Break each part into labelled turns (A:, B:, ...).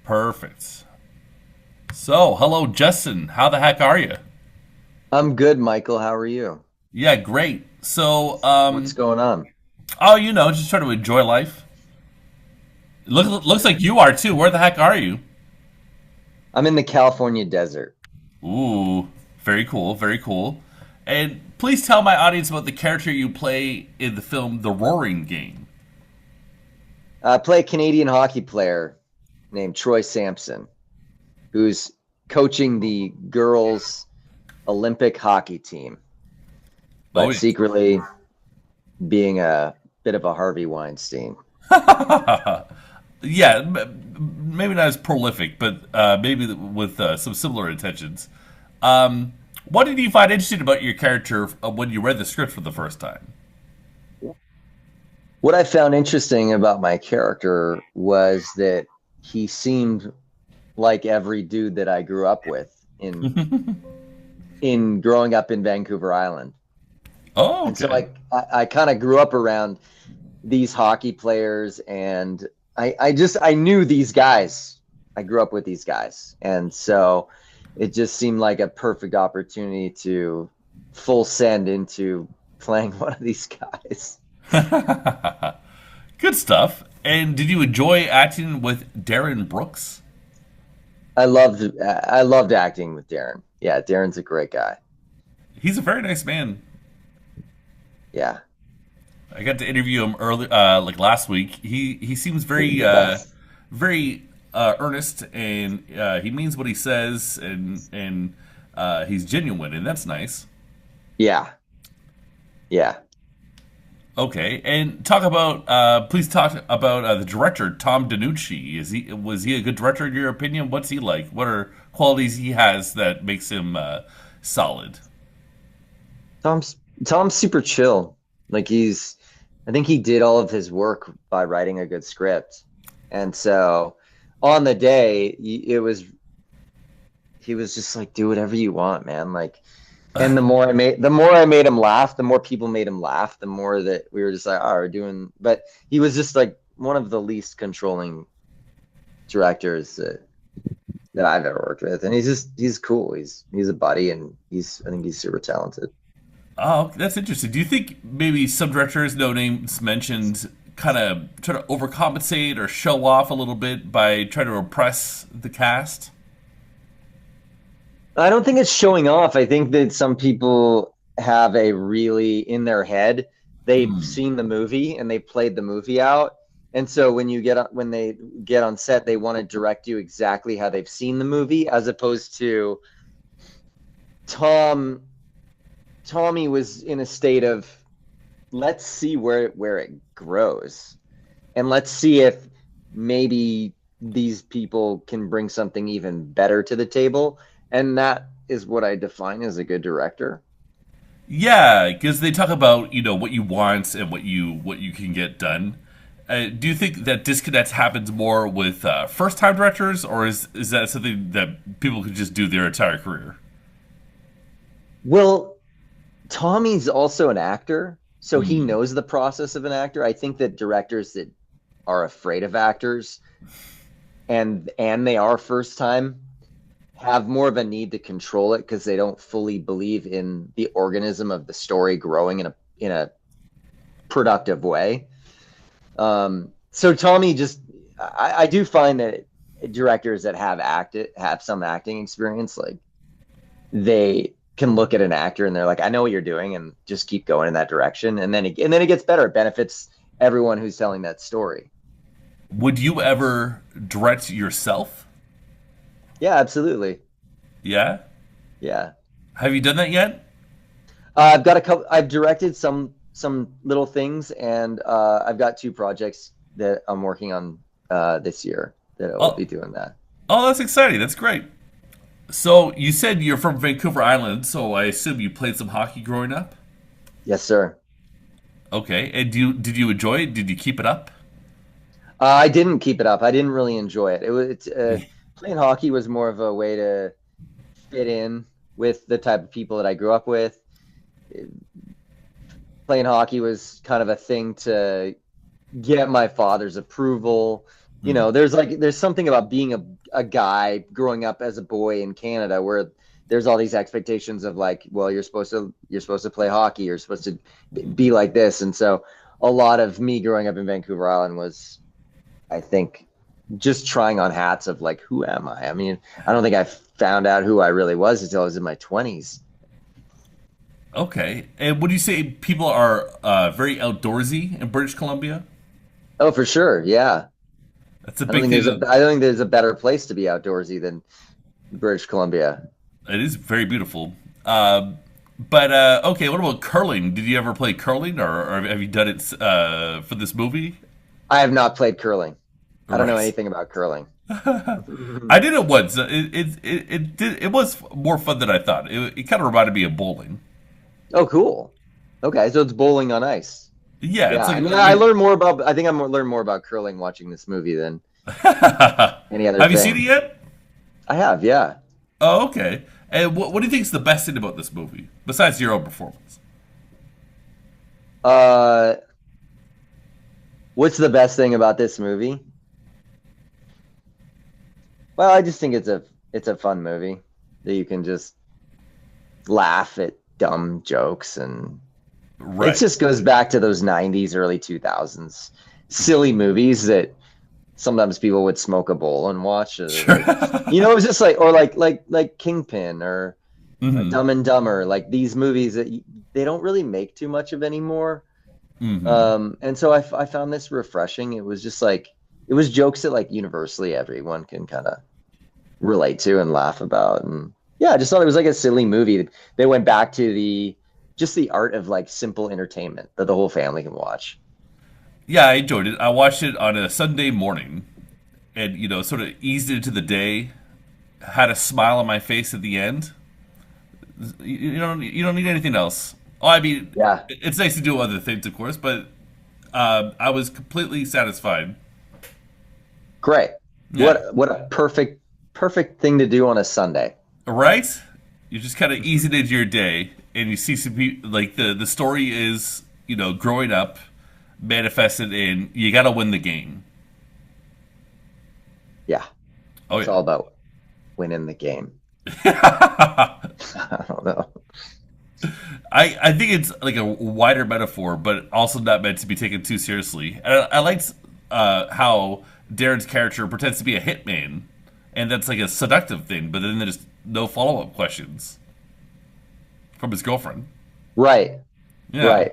A: Perfect. So, hello, Justin. How the heck are you?
B: I'm good, Michael. How are you?
A: Yeah, great. So,
B: What's going on?
A: just trying to enjoy life. Looks like you are too. Where the heck are you?
B: I'm in the California desert.
A: Ooh, very cool, very cool. And please tell my audience about the character you play in the film The Roaring Game.
B: I play a Canadian hockey player named Troy Sampson, who's coaching the girls' Olympic hockey team,
A: Oh,
B: but secretly being a bit of a Harvey Weinstein.
A: yeah, maybe not as prolific, but maybe with some similar intentions. What did you find interesting about your character when you read the script for the first time?
B: What I found interesting about my character was that he seemed like every dude that I grew up with in growing up in Vancouver Island.
A: Oh,
B: And so
A: okay.
B: I kind of grew up around these hockey players, and I knew these guys. I grew up with these guys. And so it just seemed like a perfect opportunity to full send into playing one of these guys.
A: Good stuff. And did you enjoy acting with Darren Brooks?
B: I loved acting with Darren. Yeah, Darren's a great guy.
A: He's a very nice man.
B: Yeah.
A: I got to interview him early, like last week. He seems very, very earnest, and he means what he says, and he's genuine, and that's nice.
B: Yeah. Yeah.
A: Okay, and please talk about the director Tom DeNucci. Was he a good director in your opinion? What's he like? What are qualities he has that makes him solid?
B: Tom's Tom's super chill. Like I think he did all of his work by writing a good script. And so on the day, he was just like, do whatever you want, man. Like, and the more I made him laugh, the more people made him laugh, the more that we were just like, oh, we're doing, but he was just like one of the least controlling directors that I've ever worked with. And he's cool. He's a buddy, and I think he's super talented.
A: Oh, that's interesting. Do you think maybe some directors, no names mentioned, kind of try to overcompensate or show off a little bit by trying to impress the cast?
B: I don't think it's showing off. I think that some people have a really in their head, they've seen the movie and they played the movie out. And so when they get on set, they want to direct you exactly how they've seen the movie, as opposed to Tom Tommy was in a state of, let's see where it grows, and let's see if maybe these people can bring something even better to the table. And that is what I define as a good director.
A: Yeah, because they talk about what you want and what you can get done. Do you think that disconnect happens more with first time directors, or is that something that people could just do their entire career?
B: Well, Tommy's also an actor, so he
A: Hmm.
B: knows the process of an actor. I think that directors that are afraid of actors, and they are first time, have more of a need to control it because they don't fully believe in the organism of the story growing in a productive way. So Tommy just, I do find that directors that have some acting experience, like, they can look at an actor and they're like, I know what you're doing, and just keep going in that direction, and then it gets better. It benefits everyone who's telling that story.
A: Would you ever direct yourself?
B: Yeah, absolutely.
A: Yeah.
B: Yeah.
A: Have you done that yet?
B: I've got a couple. I've directed some little things, and I've got two projects that I'm working on this year that I will
A: Oh,
B: be doing that.
A: oh, that's exciting. That's great. So you said you're from Vancouver Island, so I assume you played some hockey growing up.
B: Yes, sir.
A: Okay, and did you enjoy it? Did you keep it up?
B: I didn't keep it up. I didn't really enjoy it. Playing hockey was more of a way to fit in with the type of people that I grew up with. Playing hockey was kind of a thing to get my father's approval, You know, there's something about being a guy growing up as a boy in Canada where there's all these expectations of like, well, you're supposed to play hockey, you're supposed to be like this, and so a lot of me growing up in Vancouver Island was, I think, just trying on hats of like, who am I? I mean, I don't think I found out who I really was until I was in my 20s.
A: Okay. And would you say people are very outdoorsy in British Columbia?
B: Oh, for sure, yeah.
A: That's a
B: I don't
A: big
B: think there's a
A: thing.
B: I don't think there's a better place to be outdoorsy than British Columbia.
A: It is very beautiful. But okay, what about curling? Did you ever play curling, or have you done it for this movie?
B: I have not played curling. I don't know
A: Right.
B: anything about curling.
A: I did it once. It was more fun than I thought. It kind of reminded me of bowling.
B: Oh, cool. Okay, so it's bowling on ice.
A: Yeah,
B: Yeah,
A: it's
B: I
A: like
B: mean,
A: like.
B: I think I'm learn more about curling watching this movie than any other
A: Have you seen it
B: thing.
A: yet?
B: I have, yeah.
A: Oh, okay. And what do you think is the best thing about this movie besides your own performance?
B: Uh, what's the best thing about this movie? Well, I just think it's a fun movie that you can just laugh at dumb jokes, and it
A: Right.
B: just goes back to those 90s, early 2000s silly movies that sometimes people would smoke a bowl and watch.
A: Sure.
B: It was just like, or like Kingpin or
A: Hmm.
B: Dumb and Dumber, like these movies that they don't really make too much of anymore.
A: Hmm.
B: And so I found this refreshing. It was just like it was jokes that like universally everyone can kind of relate to and laugh about. And yeah, I just thought it was like a silly movie. They went back to the just the art of like simple entertainment that the whole family can watch.
A: Yeah, I enjoyed it. I watched it on a Sunday morning, and sort of eased into the day. Had a smile on my face at the end. You don't need anything else. Oh, I mean,
B: Yeah,
A: it's nice to do other things, of course, but I was completely satisfied.
B: great.
A: Yeah.
B: What a perfect thing to do on a Sunday.
A: Right? You just kind of ease it into your day, and you see some people like the story is growing up, manifested in you got to win the game.
B: Yeah,
A: Oh
B: it's
A: yeah.
B: all about winning the game. I don't know.
A: I think it's like a wider metaphor, but also not meant to be taken too seriously. And I liked how Darren's character pretends to be a hitman, and that's like a seductive thing. But then there's no follow up questions from his girlfriend.
B: Right,
A: Yeah,
B: right.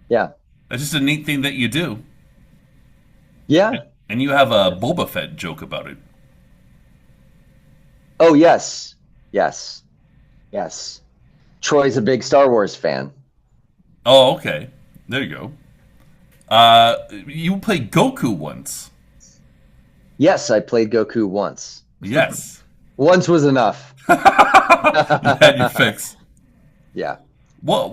B: Yeah,
A: that's just a neat thing that you do,
B: yeah.
A: and you have a Boba Fett joke about it.
B: Oh yes, yes, yes. Troy's a big Star Wars fan.
A: Oh, okay, there you go. You played Goku once.
B: Yes, I played Goku once.
A: Yes,
B: Once was enough.
A: you had your fix.
B: Yeah.
A: What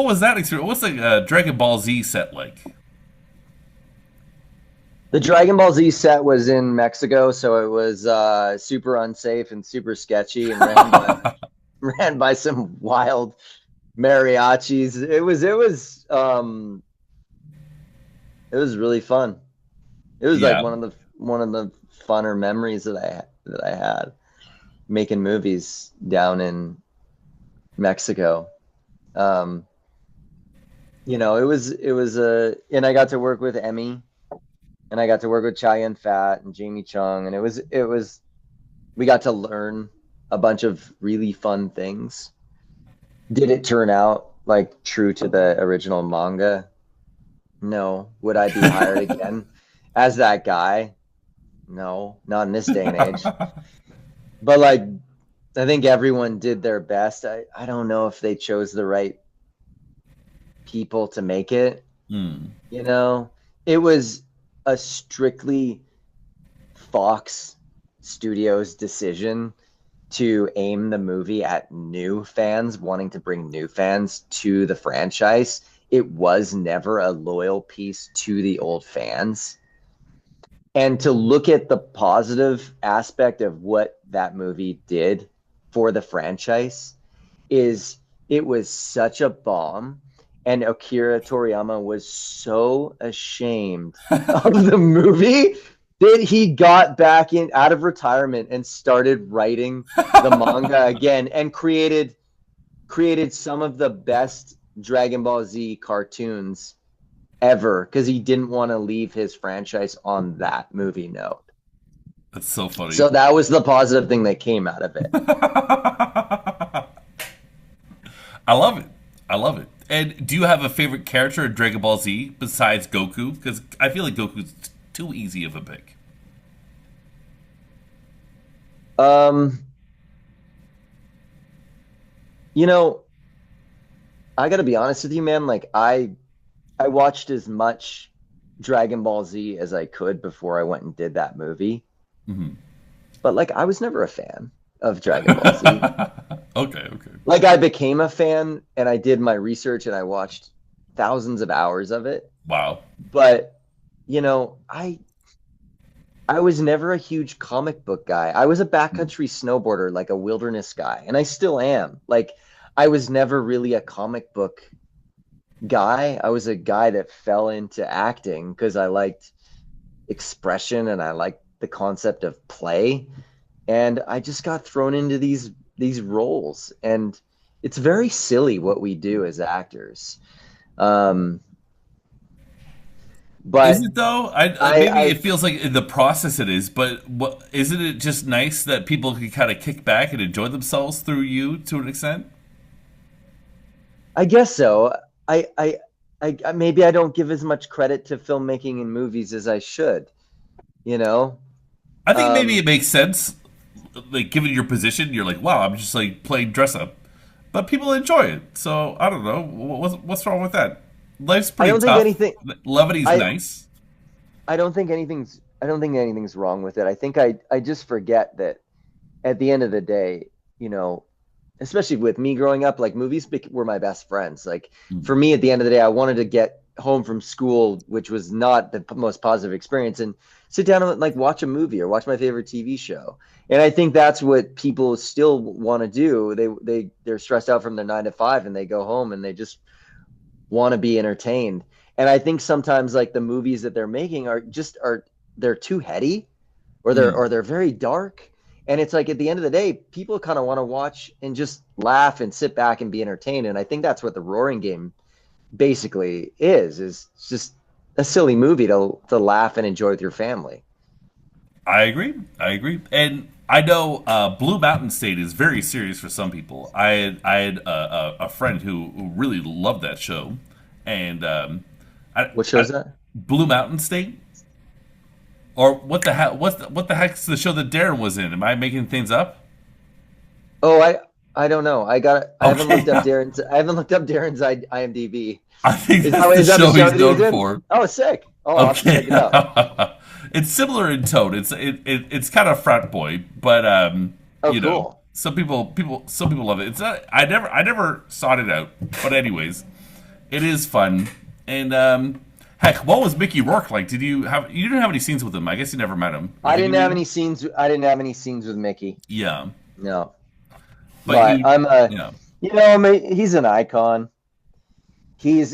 A: was that experience? What's the Dragon Ball Z set like?
B: The Dragon Ball Z set was in Mexico, so it was super unsafe and super sketchy and ran by some wild mariachis. It was really fun. It was like
A: Yeah,
B: one of the funner memories that I had making movies down in Mexico. Um, and I got to work with Emmy, and I got to work with Chai Fat and Jamie Chung, and it was we got to learn a bunch of really fun things. Did it turn out like true to the original manga? No. Would I be hired again as that guy? No, not in this day and age. But like, I think everyone did their best. I don't know if they chose the right people to make it.
A: Hmm.
B: You know, it was a strictly Fox Studios decision to aim the movie at new fans, wanting to bring new fans to the franchise. It was never a loyal piece to the old fans. And to look at the positive aspect of what that movie did for the franchise is it was such a bomb, and Akira Toriyama was so ashamed of the movie Did he got back in out of retirement and started writing the manga again and created some of the best Dragon Ball Z cartoons ever because he didn't want to leave his franchise on that movie note.
A: That's so funny.
B: So that was the positive thing that came out of it.
A: I love it. I love it. And do you have a favorite character in Dragon Ball Z besides Goku? Because I feel like Goku's too easy of a pick.
B: Um, you know, I got to be honest with you, man. Like I watched as much Dragon Ball Z as I could before I went and did that movie.
A: Hmm.
B: But like I was never a fan of Dragon Ball Z.
A: Okay, okay.
B: Like I became a fan and I did my research and I watched thousands of hours of it.
A: Wow.
B: But you know, I was never a huge comic book guy. I was a backcountry snowboarder, like a wilderness guy, and I still am. Like I was never really a comic book guy. I was a guy that fell into acting because I liked expression and I liked the concept of play. And I just got thrown into these roles. And it's very silly what we do as actors. Um,
A: Is
B: but
A: it though? Maybe
B: I
A: it feels like in the process it is, but what isn't it just nice that people can kind of kick back and enjoy themselves through you to an extent?
B: I guess so. Maybe I don't give as much credit to filmmaking and movies as I should, you know?
A: I think maybe
B: Um,
A: it makes sense. Like given your position, you're like, wow, I'm just like playing dress up, but people enjoy it. So I don't know what's wrong with that. Life's
B: I
A: pretty
B: don't think
A: tough.
B: anything
A: Levity's
B: I
A: nice.
B: I don't think anything's wrong with it. I think I just forget that at the end of the day, you know, especially with me growing up, like were my best friends. Like
A: Mm.
B: for me, at the end of the day, I wanted to get home from school, which was not the most positive experience, and sit down and like watch a movie or watch my favorite TV show. And I think that's what people still want to do. They're stressed out from their 9 to 5, and they go home and they just want to be entertained. And I think sometimes like the movies that they're making are they're too heady
A: Mm.
B: or they're very dark. And it's like at the end of the day, people kind of want to watch and just laugh and sit back and be entertained. And I think that's what the Roaring Game basically is just a silly movie to laugh and enjoy with your family.
A: I agree. I agree. And I know Blue Mountain State is very serious for some people. I had a friend who really loved that show, and
B: What show is that?
A: Blue Mountain State. Or what the heck? What the heck's the show that Darren was in? Am I making things up?
B: Oh, I don't know.
A: Okay,
B: I haven't looked up Darren's IMDb.
A: I think
B: Is
A: that's
B: that
A: the
B: is that the
A: show
B: show
A: he's
B: that he was
A: known
B: in?
A: for.
B: Oh, sick. Oh, I'll have to
A: Okay,
B: check it out.
A: it's similar in tone. It's kind of frat boy, but
B: Oh,
A: you know,
B: cool.
A: some people love it. It's not. I never sought it out, but anyways, it is fun. And heck, what was Mickey Rourke like? You didn't have any scenes with him? I guess you never met him. Or
B: I
A: did you
B: didn't
A: meet
B: have
A: him?
B: any scenes. I didn't have any scenes with Mickey.
A: Yeah,
B: No,
A: but
B: but
A: you, yeah.
B: he's an icon. He's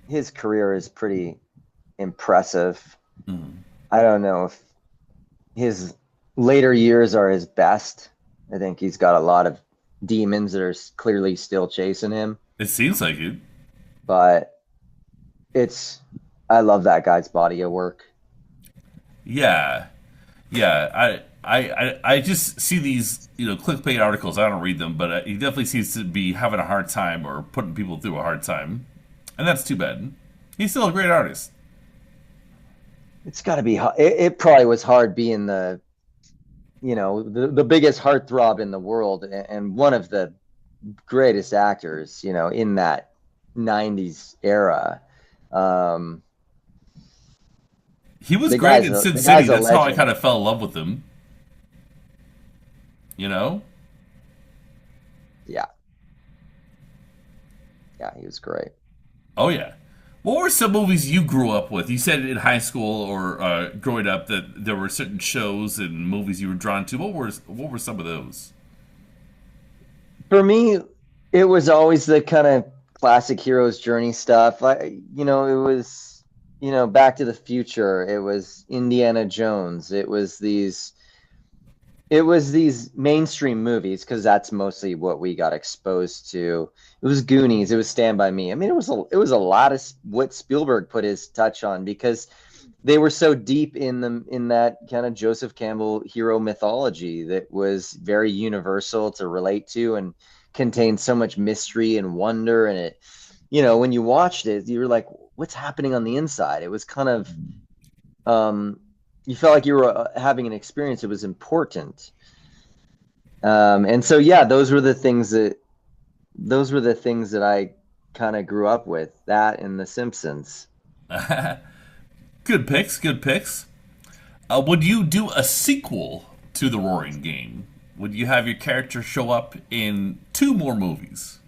B: his career is pretty impressive.
A: Mm.
B: I don't know if his later years are his best. I think he's got a lot of demons that are clearly still chasing him,
A: It seems like it.
B: but it's I love that guy's body of work.
A: Yeah, yeah. I just see these clickbait articles. I don't read them, but he definitely seems to be having a hard time or putting people through a hard time, and that's too bad. He's still a great artist.
B: It's got to be. It probably was hard being the biggest heartthrob in the world and one of the greatest actors, in that 90s era. Um,
A: He was
B: the
A: great
B: guy's
A: in
B: a,
A: Sin
B: the
A: City.
B: guy's a
A: That's how I
B: legend.
A: kind of fell in love with him. You know?
B: Yeah, yeah, he was great.
A: Oh yeah. What were some movies you grew up with? You said in high school or growing up that there were certain shows and movies you were drawn to. What were some of those?
B: For me, it was always the kind of classic hero's journey stuff. It was. Back to the Future. It was Indiana Jones. It was these mainstream movies because that's mostly what we got exposed to. It was Goonies. It was Stand by Me. I mean, it was a lot of what Spielberg put his touch on because they were so deep in that kind of Joseph Campbell hero mythology that was very universal to relate to and contained so much mystery and wonder. And when you watched it, you were like, "What's happening on the inside?" It was kind of you felt like you were having an experience. It was important. And so, yeah, those were the things that I kind of grew up with. That and The Simpsons.
A: Good picks, good picks. Would you do a sequel to The Roaring Game? Would you have your character show up in two more movies?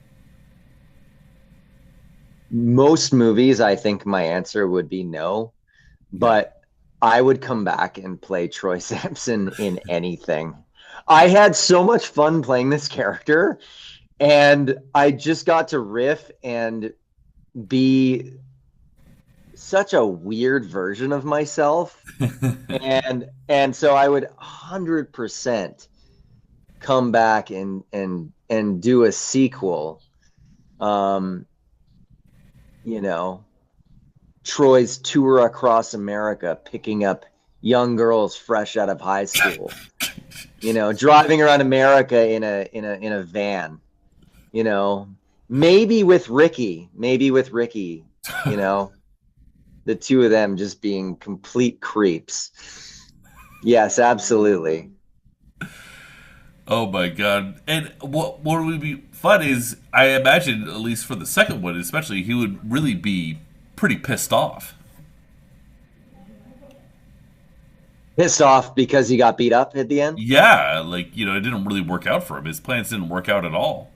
B: Most movies, I think my answer would be no,
A: Yeah.
B: but I would come back and play Troy Sampson in anything. I had so much fun playing this character, and I just got to riff and be such a weird version of myself. And so I would 100% come back and do a sequel. Um, you know, Troy's tour across America, picking up young girls fresh out of high school. Driving around America in a van. You know, maybe with Ricky. You know, the two of them just being complete creeps. Yes, absolutely.
A: Oh my god! And what would be fun is, I imagine, at least for the second one, especially, he would really be pretty pissed off.
B: Pissed off because he got beat up at the end.
A: Yeah, like it didn't really work out for him. His plans didn't work out at all.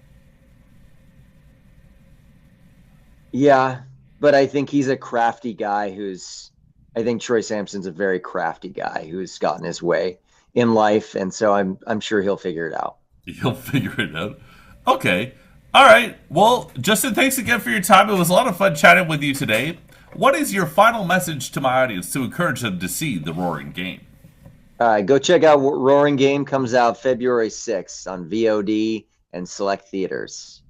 B: Yeah, but I think he's a crafty guy I think Troy Sampson's a very crafty guy who's gotten his way in life, and so I'm sure he'll figure it out.
A: He'll figure it out. Okay. All right. Well, Justin, thanks again for your time. It was a lot of fun chatting with you today. What is your final message to my audience to encourage them to see The Roaring Game?
B: All right, go check out Roaring Game. Comes out February 6th on VOD and select theaters.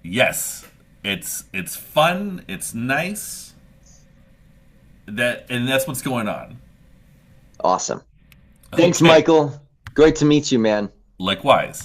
A: Yes, it's fun. It's nice. That's what's going on.
B: Awesome. Thanks,
A: Okay.
B: Michael. Great to meet you, man.
A: Likewise.